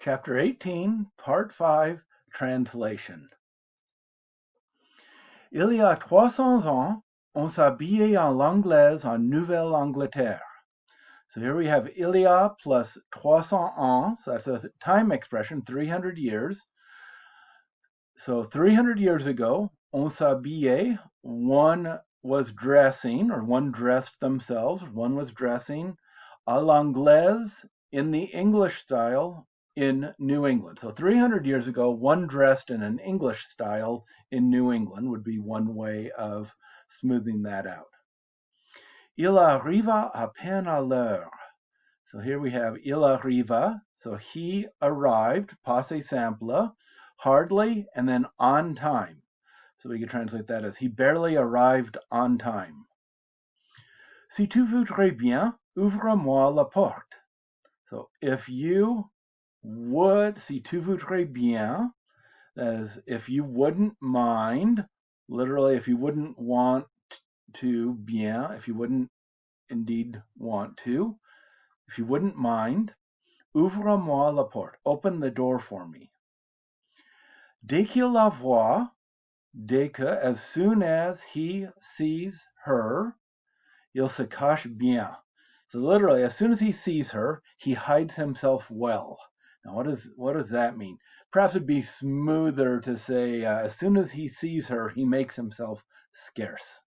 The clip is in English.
Chapter 18, Part 5, Translation. Il y a 300 ans, on s'habillait en l'anglaise en Nouvelle-Angleterre. So here we have il y a plus 300 ans, so that's a time expression, 300 years. So 300 years ago, on s'habillait, one was dressing, or one dressed themselves, one was dressing, à l'anglaise, in the English style, in New England. So 300 years ago, one dressed in an English style in New England would be one way of smoothing that out. Il arriva à peine à l'heure. So here we have il arriva, so he arrived, passé simple, hardly, and then on time. So we could translate that as he barely arrived on time. Si tu voudrais bien, ouvre-moi la porte. So if you would, si tu voudrais bien, that is, if you wouldn't mind, literally, if you wouldn't want to, bien, if you wouldn't indeed want to, if you wouldn't mind, ouvre-moi la porte, open the door for me. Dès qu'il la voit, dès que, as soon as he sees her, il se cache bien. So literally, as soon as he sees her, he hides himself well. Now, what does that mean? Perhaps it'd be smoother to say, as soon as he sees her, he makes himself scarce.